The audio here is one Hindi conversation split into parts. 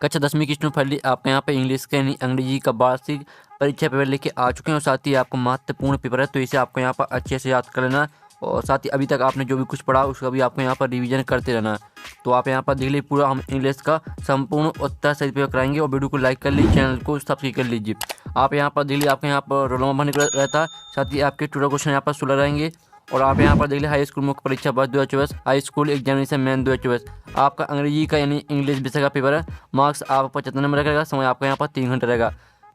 कक्षा 10वीं की स्टूडेंट फाइनली आपके यहाँ पे इंग्लिश के यानी अंग्रेजी का वार्षिक परीक्षा पेपर लेके आ चुके हैं और साथ ही आपको महत्वपूर्ण पेपर है, तो इसे आपको यहाँ पर अच्छे से याद कर लेना और साथ ही अभी तक आपने जो भी कुछ पढ़ा उसका भी आपको यहाँ पर रिवीजन करते रहना। तो आप यहाँ पर देख लीजिए, पूरा हम इंग्लिश का संपूर्ण उत्तर सही पेपर कराएंगे और वीडियो को लाइक कर लीजिए, चैनल को सब्सक्राइब कर लीजिए। आप यहाँ पर देख लीजिए, आपके यहाँ पर रोल नंबर भरने का रहता है, साथ ही आपके टोटल क्वेश्चन यहाँ पर 16 रहेंगे। और आप यहाँ पर देख लीजिए, हाई स्कूल मुख्य परीक्षा वर्ष 2024, हाई स्कूल एग्जामिनेशन मेन 2024, आपका अंग्रेजी का यानी इंग्लिश विषय का पेपर है। मार्क्स आप 75 नंबर रहेगा, समय आपका यहाँ पर 3 घंटे रहेगा।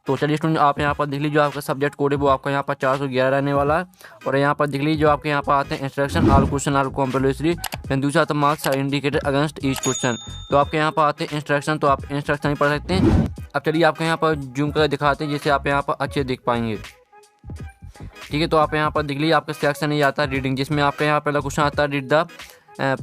तो चलिए स्टूडेंट, आप यहाँ पर देख लीजिए, जो आपका सब्जेक्ट कोड है वो आपका यहाँ पर 411 रहने वाला है। और यहाँ पर देख लीजिए, जो आपके यहाँ पर आते हैं instruction, all question all compulsory, फिर दूसरा आता है marks are indicated against each question. तो आपके यहाँ पर आते हैं इंस्ट्रक्शन, तो आप इंस्ट्रक्शन ही पढ़ सकते हैं। अब चलिए आपको यहाँ पर जूम कर दिखाते हैं जिससे आप यहाँ पर अच्छे देख पाएंगे। ठीक है, तो आप यहाँ पर देख लीजिए, आपका सेक्शन ये आता है रीडिंग, जिसमें आपका यहाँ पहला क्वेश्चन आता है, read the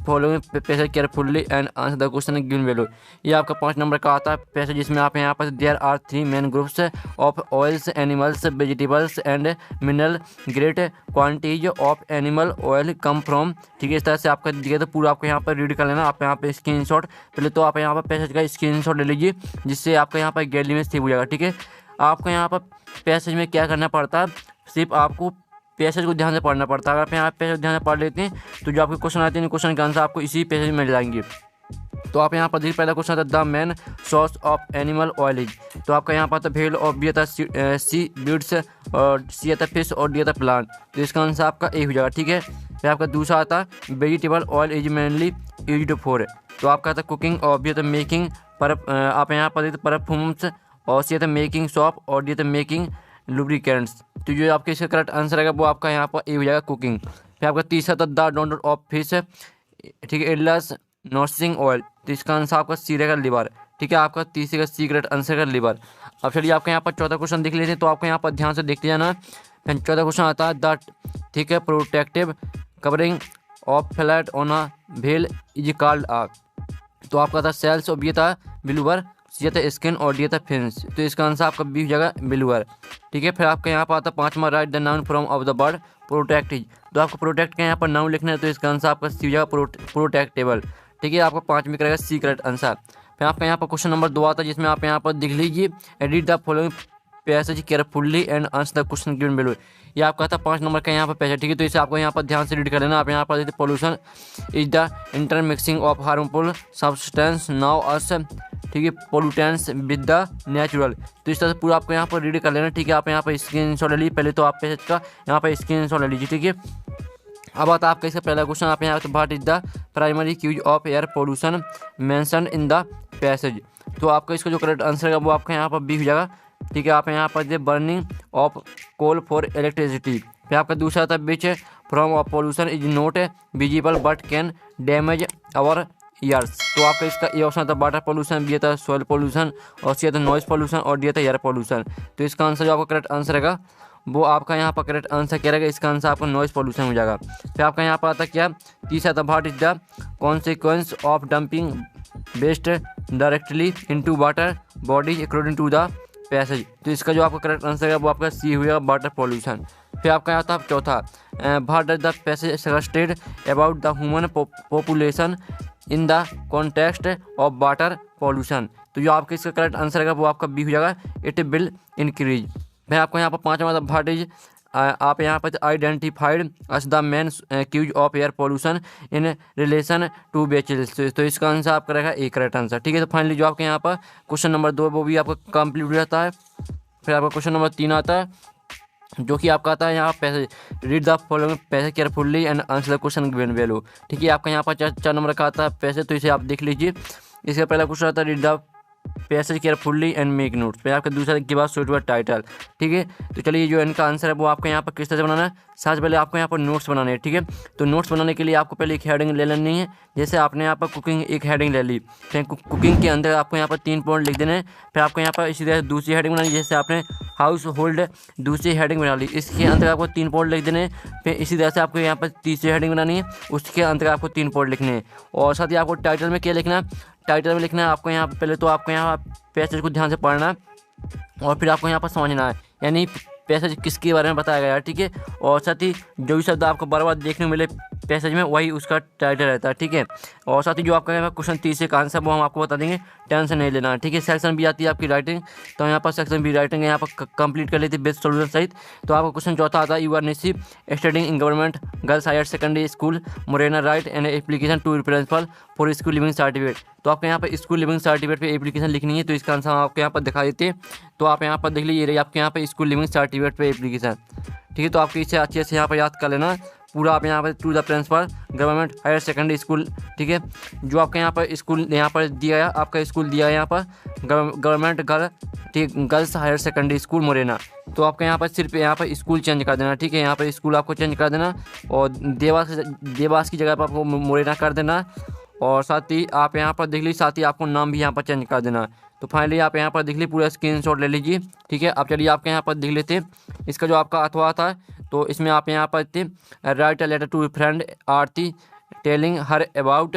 following passage carefully and answer the question given value. ये आपका 5 नंबर का आता है पैसेज, जिसमें आप यहाँ पर there are 3 main groups of oils, animals, vegetables and mineral, great quantities of animal oil come from. ठीक है, इस तरह से आपका दिया, तो पूरा आपको यहाँ पर रीड कर लेना। आप यहाँ पे स्क्रीनशॉट पहले तो आप यहाँ पर पैसेज का स्क्रीनशॉट ले लीजिए, जिससे आपका यहाँ पर गैलरी में सेव हो जाएगा। ठीक है, आपको यहाँ पर पैसेज में क्या करना पड़ता है, सिर्फ आपको पैसेज को ध्यान से पढ़ना पड़ता है। अगर आप यहाँ पैसेज ध्यान से पढ़ लेते हैं तो जो आपके क्वेश्चन आते हैं, क्वेश्चन के आंसर आपको इसी पैसेज में मिल जाएंगे। तो आप यहाँ पर देखिए, पहला क्वेश्चन आता है, the main source of animal oil is. तो आपका यहाँ पर आता भेल, और बी आता सी बीड्स, और सी आता फिश, और डी आता प्लांट। तो इसका आंसर आपका ए हो जाएगा। ठीक है, फिर आपका दूसरा आता है vegetable oil is mainly used for. तो आपका आता कुकिंग, और बी आता मेकिंग पर, आप यहाँ पर देखते परफ्यूम्स, और सी आता मेकिंग सॉप, और डी आता मेकिंग लुब्रिकेंट्स। तो जो आपके इसका करेक्ट आंसर रहेगा वो आपका यहाँ पर ए हो जाएगा, कुकिंग। फिर आपका तीसरा था द डोंट ऑफ फिश, ठीक है, एडलस नॉर्सिंग ऑयल। तो इसका आंसर आपका सी रहेगा, लिवर। ठीक है, आपका तीसरे का सी करेक्ट आंसर का लिवर। अब चलिए आपके यहाँ पर चौथा क्वेश्चन देख लेते हैं, तो आपको यहाँ पर ध्यान से देखते जाना। फिर चौथा क्वेश्चन आता है द, ठीक है, protective covering of flat on a भेल इज कॉल्ड आ। तो आपका था सेल्स, और बी था बिलूवर, सी था स्किन, और डी था फिन्स। तो इसका आंसर आपका बी हो जाएगा, बिलूवर। ठीक है, फिर आपका यहाँ पर आता पांचवा, right the noun from of the word protect is. तो आपको प्रोटेक्ट का यहाँ पर नाउन लिखना है, तो इसका आंसर आपका सी हो जाएगा, प्रोटेक्टेबल। ठीक है, आपका 5 में करेगा सी करेक्ट आंसर। फिर आपका यहाँ पर क्वेश्चन नंबर 2 आता है, जिसमें आप यहाँ पर देख लीजिए, read the following passage carefully and answer the question given below. ये आपका था 5 नंबर का यहाँ पर पैसेज। ठीक है, तो इसे आपको यहाँ पर ध्यान से रीड कर लेना। आप यहाँ पर देखते pollution is the intermixing of harmful substance now us, ठीक है, पोल्यूटेंट्स विद द नेचुरल। तो इस तरह से पूरा आपको यहाँ पर रीड कर लेना। ठीक है, आप यहाँ पर स्क्रीनशॉट ले लीजिए, पहले तो आप पैसेज का यहाँ पर स्क्रीनशॉट ले लीजिए। ठीक है, अब आता है आपका इसका पहला क्वेश्चन, आप यहाँ पर what is the primary cause of air pollution mention in the passage. तो आपका इसका जो करेक्ट आंसर है वो आपका यहाँ पर बी हो जाएगा। ठीक है, आप यहाँ पर the burning of coal for electricity. फिर आपका दूसरा था which form of pollution is not visible but can damage our ears. तो आपका इसका ये ऑप्शन था वाटर पोल्यूशन, बी था सॉइल पोल्यूशन, और सी था नॉइज पोल्यूशन, और डी था एयर पोल्यूशन। तो इसका आंसर जो आपका करेक्ट आंसर रहेगा वो आपका यहाँ पर करेक्ट आंसर क्या रहेगा, इसका आंसर आपका नॉइज पोल्यूशन हो जाएगा। फिर आपका यहाँ पर आता क्या, तीसरा था what is the consequence of dumping waste directly into water bodies according to the passage. तो इसका जो आपका करेक्ट आंसर है वो आपका सी हुआ वाटर पोल्यूशन। फिर आपका आता है चौथा, what does the passage suggested about the human population in the context of water pollution. तो जो आपका इसका करेक्ट आंसर है वो आपका बी हो जाएगा, इट विल इंक्रीज। मैं आपको यहाँ पर 5वां व्हाट इज, आप यहाँ पर identified as the main cause of air pollution in relation to vehicles. तो इसका आंसर आपका रहेगा ए करेक्ट आंसर। ठीक है, तो फाइनली जो आपके यहाँ पर क्वेश्चन नंबर 2 वो भी आपका कंप्लीट हो जाता है। फिर आपका क्वेश्चन नंबर 3 आता है, जो कि आपका आता है यहाँ passage read the following passage carefully and answer the question given value. ठीक है, आपका यहाँ पर 4 नंबर का आता है पैसेज, तो इसे आप देख लीजिए। इसका पहला क्वेश्चन आता है read the passage carefully and make notes. फिर आपका दूसरा के बाद सुटेबल टाइटल। ठीक है, तो चलिए जो इनका आंसर है वो आपको यहाँ पर किस तरह से बनाना है, सबसे पहले आपको यहाँ पर नोट्स बनाने हैं। ठीक है, तो नोट्स बनाने के लिए आपको पहले एक हेडिंग ले लेनी है। जैसे आपने यहाँ पर कुकिंग एक हेडिंग ले ली, फिर कुकिंग के अंदर आपको यहाँ पर 3 पॉइंट लिख देने हैं। फिर आपको यहाँ पर इसी तरह दूसरी हेडिंग बनानी, जैसे आपने हाउस होल्ड दूसरी हेडिंग बना ली, इसके अंदर आपको 3 पॉइंट लिख देने हैं। फिर इसी तरह से आपको यहाँ पर तीसरी हेडिंग बनानी है, उसके अंदर आपको 3 पॉइंट लिखने हैं। और साथ ही आपको टाइटल में क्या लिखना है, टाइटल में लिखना है आपको यहाँ पर पहले तो आपको यहाँ पैसेज को ध्यान से पढ़ना है, और फिर आपको यहाँ पर समझना है यानी पैसेज किसके बारे में बताया गया है। ठीक है, और साथ ही जो भी शब्द आपको बार बार देखने को मिले पैसेज में वही उसका टाइटल रहता है, ठीक है। और साथ ही जो आपका क्वेश्चन 30 का आंसर वो हम आपको बता देंगे, टेंशन नहीं लेना है, ठीक है। सेक्शन बी आती है आपकी राइटिंग, तो यहाँ पर सेक्शन बी राइटिंग यहाँ पर कंप्लीट कर लेती है बेस्ट सोल्यूशन सहित। तो आपका क्वेश्चन चौथा आता है, you are Nishi studying in government girls higher secondary school Morena write and application to principal for school leaving certificate. तो आपको यहाँ पर स्कूल लिविंग सर्टिफिकेट पे एप्लीकेशन लिखनी है, तो इसका आंसर हम आपको यहाँ पर दिखा देते हैं। तो आप यहाँ पर देख लीजिए, रही आपके यहाँ पर स्कूल लिविंग सर्टिफिकेट पे एप्लीकेशन, ठीक है। तो आपके इसे अच्छे से यहाँ पर याद कर लेना पूरा। आप यहाँ पर to the principal government higher secondary school, ठीक है। जो आपके यहाँ पर स्कूल यहाँ पर दिया है, आपका स्कूल दिया है यहाँ पर government girls higher secondary school Morena. तो आपका यहाँ पर सिर्फ यहाँ पर स्कूल चेंज कर देना, ठीक है। यहाँ पर स्कूल आपको चेंज कर देना और देवास की जगह पर आपको मोरेना कर देना। और साथ ही आप यहाँ पर देख लीजिए, साथ ही आपको नाम भी यहाँ पर चेंज कर देना। तो फाइनली आप यहाँ पर देख लीजिए, पूरा स्क्रीनशॉट ले लीजिए, ठीक है। अब चलिए आपके यहाँ पर देख लेते हैं इसका जो आपका अथवा था। तो इसमें आप यहाँ पर थे, write a letter to friend Aarti telling her about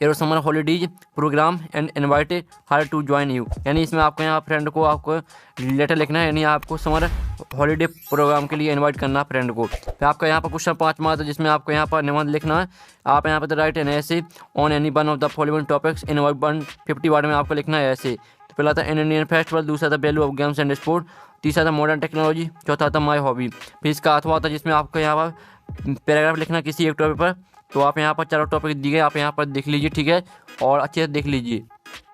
your summer holidays programme and invite her to join you. यानी इसमें आपको यहाँ फ्रेंड को आपको लेटर लिखना है, यानी आपको समर हॉलीडे प्रोग्राम के लिए इनवाइट करना है फ्रेंड को। फिर आपका यहाँ पर क्वेश्चन 5 आता है, जिसमें आपको यहाँ पर निबंध लिखना है। आप यहाँ पर राइट एन ऐसे on any one of the following topics in 150 word में आपको लिखना है ऐसे। तो पहला था इंडियन फेस्टिवल, दूसरा था value of games and sport, तीसरा था मॉडर्न टेक्नोलॉजी, चौथा था माई हॉबी। फिर इसका अथवा आता है, जिसमें आपको यहाँ पर पैराग्राफ लिखना किसी एक टॉपिक पर। तो आप यहाँ पर 4 टॉपिक दिए गए, आप यहाँ पर देख लीजिए, ठीक है, और अच्छे से देख लीजिए।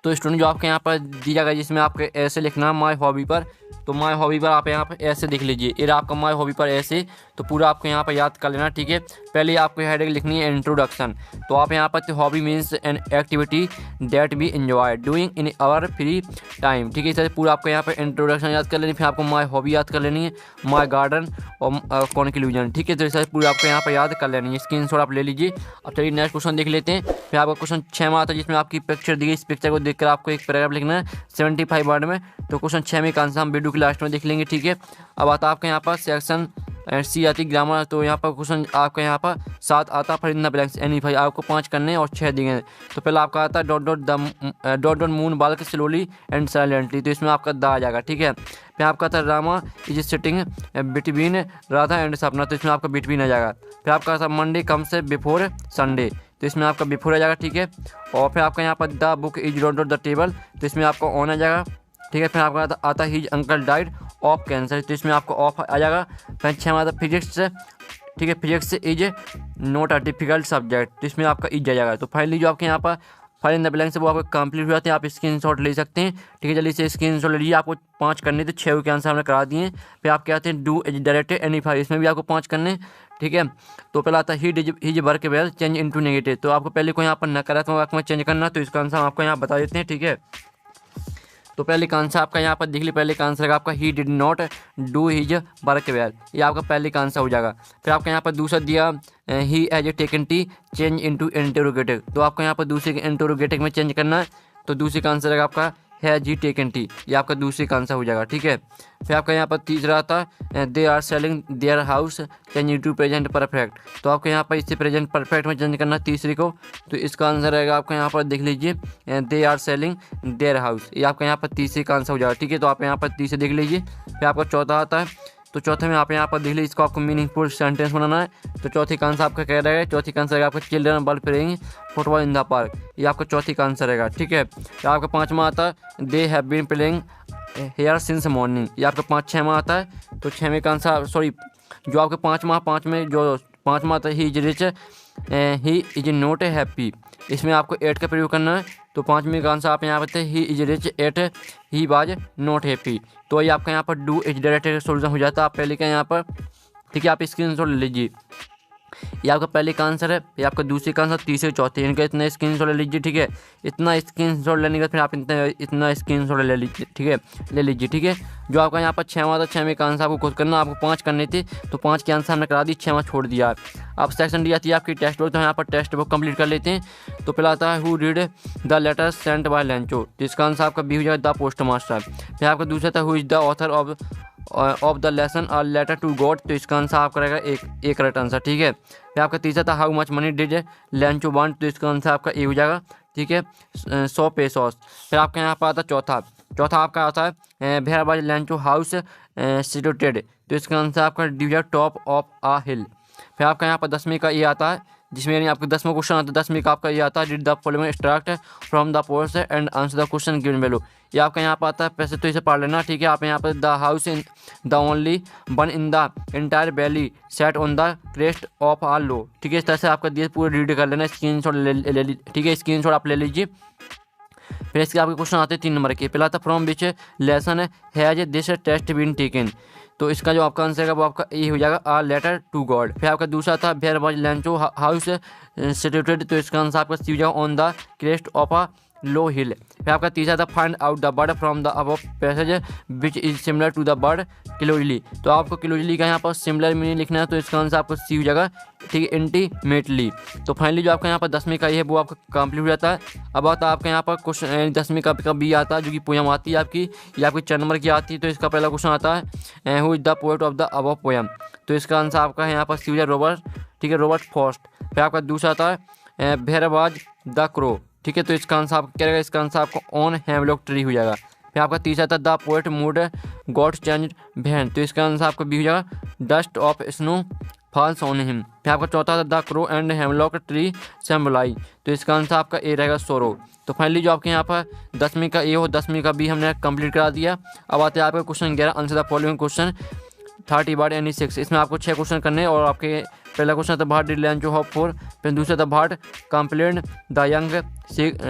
तो स्टूडेंट जो आपके यहाँ पर दिया गया, जिसमें आपके ऐसे लिखना है माई हॉबी पर। तो माई हॉबी पर आप यहाँ पर ऐसे देख लीजिए, ये आपका माई हॉबी पर ऐसे। तो पूरा आपको यहाँ पर याद कर लेना, ठीक है। पहले आपको हेडिंग लिखनी है इंट्रोडक्शन। तो आप यहाँ पर hobby means an activity that we enjoy doing in our free time, ठीक है। इस तरह पूरा आपको यहाँ पर इंट्रोडक्शन याद कर लेनी, फिर आपको माई हॉबी याद कर लेनी है, माई गार्डन और कॉन्क्लूजन, ठीक है। तो इस तरह पूरा आपको यहाँ पर याद कर लेनी है, स्क्रीनशॉट आप ले लीजिए। अब चलिए नेक्स्ट क्वेश्चन देख लेते हैं। फिर आपका क्वेश्चन 6 में आता है, जिसमें आपकी पिक्चर दी गई, इस पिक्चर को देखकर आपको एक पैराग्राफ लिखना है 75 वर्ड में। तो क्वेश्चन 6 में का आंसर हम वीडियो के लास्ट में देख लेंगे, ठीक है। अब आता है आपके यहाँ पर सेक्शन सी आती ग्रामर। तो यहाँ पर क्वेश्चन आपके यहाँ पर 7 आता फिर इन द ब्लैंक्स एनी 5 आपको 5 करने और 6 दिए। तो पहला आपका आता है dot moon bulk slowly and silently. तो इसमें आपका द आ जाएगा, ठीक है। फिर आपका था Rama is sitting between Radha and सपना। तो इसमें आपका बिटवीन आ जाएगा। फिर आपका था मंडे कम्स बिफोर संडे। तो इसमें आपका बिफोर आ जाएगा, ठीक है। और फिर आपका यहाँ पर the book is dot the table. तो इसमें आपका ऑन आ जाएगा, ठीक है। फिर आपका आता his uncle died of cancer. तो इसमें आपको ऑफ आ जाएगा। फिर 6 में आता फिजिक्स, ठीक है। Physics is not a difficult subject. तो इसमें आपका इज आ जाएगा। तो फाइनली जो आपके यहाँ पर फाइल इन द ब्लैंक्स वो आपको कंप्लीट हो जाते हैं। आप स्क्रीनशॉट ले सकते हैं, ठीक है। जल्दी से स्क्रीनशॉट ले लीजिए। आपको 5 करने थे, 6 के आंसर हमने करा दिए। फिर आप क्या आते हैं डू डायरेक्ट एनी 5, इसमें भी आपको 5 करने, ठीक है। तो पहला आता है his work well change into negative. तो आपको पहले को यहाँ पर नकारात्मक वाक्य में चेंज करना। तो इसका आंसर हम आपको यहाँ बता देते हैं, ठीक है। तो पहले का आंसर आपका यहाँ पर देख लीजिए, पहले का आंसर आपका he did not do his work well, ये आपका पहले का आंसर हो जाएगा। फिर आपका यहाँ पर दूसरा दिया he has taken T change into interrogative. तो आपको यहाँ पर दूसरे के इंटरोगेटिव में चेंज करना है। तो दूसरे का आंसर है आपका हैज ही टेकन टी, ये आपका दूसरे का आंसर हो जाएगा, ठीक है। फिर आपका यहाँ पर तीसरा आता है they are selling their house change into present perfect. तो आपको यहाँ पर इससे प्रेजेंट परफेक्ट में चेंज करना है तीसरे को। तो इसका आंसर रहेगा आपका यहाँ पर देख लीजिए they are selling their house, ये आपका यहाँ पर तीसरे का आंसर हो जाएगा, ठीक है। तो आप यहाँ पर तीसरे देख लीजिए। फिर आपका चौथा आता है, तो चौथे में आप यहाँ पर देख लीजिए, इसको आपको मीनिंगफुल सेंटेंस बनाना है। तो चौथी का आंसर आपका क्या रहेगा, चौथी का आंसर आपका children ball playing football in the park, ये आपका चौथी का आंसर रहेगा, ठीक है। तो आपका 5वां आता है they have been playing here since morning, ये आपका 5-6वां आता है। तो 6वें का आंसर सॉरी जो आपके 5 में जो 5वां आता है ही इज नॉट हैप्पी, इसमें आपको 8 का प्रयोग करना है। तो 5वें का आंसर आप यहाँ पर he is rich yet he was not happy. तो ये आपका यहाँ पर डू इज डायरेक्ट सोल्यूशन हो जाता है। आप पहले का यहाँ पर, ठीक है, आप स्क्रीनशॉट ले लीजिए। ये आपका पहले का आंसर है, ये आपका दूसरे का आंसर, तीसरे चौथे, इनका इतना स्क्रीनशॉट ले लीजिए, ठीक है। इतना स्क्रीनशॉट लेने का फिर आप इतना स्क्रीनशॉट ले लीजिए, ठीक है, ले लीजिए, ठीक है। जो आपका यहाँ पर 6वां था, 6वें का आंसर आपको खुद करना, आपको 5 करने थे। तो 5 के आंसर हमने करा दी, 6वां छोड़ दिया। अब सेक्शन डी आती है आपकी टेक्स्ट बुक। तो यहाँ पर टेक्स्ट बुक कंप्लीट कर लेते हैं। तो पहला आता है who read the letter sent by Lencho. तो इसका आंसर आपका बी हो जाएगा द पोस्ट मास्टर। फिर आपका दूसरा था who is the author of the lesson और लेटर टू गॉड। तो इसका आंसर आपका रहेगा एक करेक्ट आंसर, ठीक है। फिर आपका तीसरा था how much money did लैंचो want. तो इसका आंसर आपका ए हो जाएगा, ठीक है, 100 पेसोस। फिर आपका यहाँ पर आता चौथा आपका आता है where was Lencho house situated. तो इसका आंसर आपका डी हो जाएगा टॉप ऑफ आ हिल। फिर आपका यहाँ पर 10वीं का ये आता है, जिसमें यानी आपका 10वां क्वेश्चन आता है। 10वीं का आपका ये आता है, read the following extract from the post and answer the question given below. ये आपका यहाँ पर आता है, पैसे तो इसे पढ़ लेना, ठीक है। आप यहाँ पर the house in the only one in the entire valley set on the crest of a low, ठीक है। इस तरह से आपका दिए पूरा रीड कर लेना, स्क्रीनशॉट ले ठीक है, स्क्रीनशॉट आप ले लीजिए। फिर इसके आपके क्वेश्चन आते हैं 3 नंबर के। पहला था from which lesson has this test been taken, तो इसका जो आपका आंसर है वो आपका ए हो जाएगा, आ लेटर टू गॉड। फिर आपका दूसरा था where was Lencho house situated, तो इसका आंसर आपका सी हो जाएगा on the crest of a low hill. फिर आपका तीसरा था find out the bird from the above passage which is similar to the bird closely, तो आपको क्लोजली का यहाँ पर सिमिलर मीनिंग लिखना है, तो इसका आंसर आपको सी हो जाएगा, ठीक है, इंटीमेटली। तो फाइनली जो आपका यहाँ पर 10वीं का ये है वो आपका कंप्लीट हो जाता है। अब आता है आपका यहाँ पर क्वेश्चन 10वीं का बी आता है, जो कि पोयम आती है आपकी, ये आपकी 4 नंबर की आती है। तो इसका पहला क्वेश्चन आता है who is the poet of the above poem, तो इसका आंसर आपका यहाँ पर सी हो जाएगा रॉबर्ट, ठीक है, रॉबर्ट फ्रॉस्ट। फिर आपका दूसरा आता है वेयर वाज द क्रो, ठीक है, तो इसका आंसर आपका क्या रहेगा, इसका आंसर आपको ऑन हेमलॉक ट्री हो जाएगा। फिर आपका तीसरा था the poet mood got change when, तो इसका आंसर आपका बी हो जाएगा dust of snow falls on him. फिर आपका चौथा था the crow and hemlock tree symbolise, तो इसका आंसर आपका ए रहेगा सोरो। तो फाइनली जो आपके यहाँ पर 10वीं का ए हो 10वीं का बी हमने कंप्लीट करा दिया। अब आते हैं आपका question 11, answer the following question 30 bar any 6। इसमें आपको 6 क्वेश्चन करने हैं, और आपके पहला क्वेश्चन था what did Lencho hope for, फिर दूसरा था what compelled the young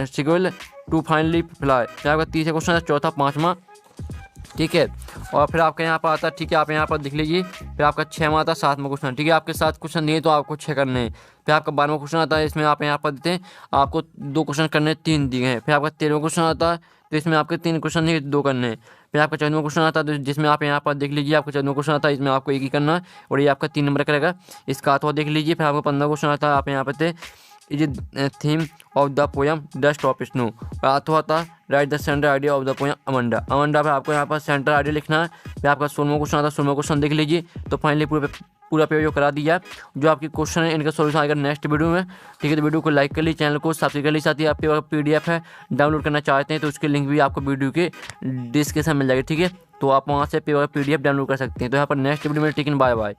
seagull to finally fly. फिर आपका तीसरा क्वेश्चन था, चौथा, 5वां, ठीक है। और फिर आपका यहाँ पर आता है, ठीक है, आप यहाँ पर देख लीजिए। फिर आपका 6वां आता है, 7वां क्वेश्चन, ठीक है। आपके 7 क्वेश्चन दिए तो आपको 6 करने हैं। फिर आपका 12वां क्वेश्चन आता है, इसमें आप यहाँ पर देते हैं आपको 2 क्वेश्चन करने, 3 दिए हैं। फिर आपका 13वां क्वेश्चन आता है, तो इसमें आपके 3 क्वेश्चन नहीं 2 करने हैं। फिर आपका 14वां क्वेश्चन आता है, जिसमें आप यहाँ पर देख लीजिए, आपका 14वां क्वेश्चन आता है, इसमें आपको 1 ही करना है, और ये आपका 3 नंबर का रहेगा। इसका तो देख लीजिए। फिर आपका 15वां क्वेश्चन आता है, आप यहाँ पर थे is theme of the poem dust of snow, अथवा था right the centre idea of the poem Amanda. Amanda पर आपको यहाँ पर सेंटर आइडिया लिखना है। फिर आपका 16वां क्वेश्चन आता है, 16वां क्वेश्चन देख लीजिए। तो फाइनली पूरा पेज करा दिया। जो आपकी क्वेश्चन है इनका सोल्यूशन आएगा नेक्स्ट वीडियो में, ठीक है। तो वीडियो को लाइक कर लीजिए, चैनल को सब्सक्राइब कर लीजिए। साथ ही आपके पास PDF है, डाउनलोड करना चाहते हैं तो उसकी लिंक भी आपको वीडियो के डिस्क्रिप्शन में मिल जाएगी, ठीक है। तो आप वहाँ से PDF डाउनलोड कर सकते हैं। तो यहाँ पर नेक्स्ट वीडियो में, ठीक है, बाय बाय।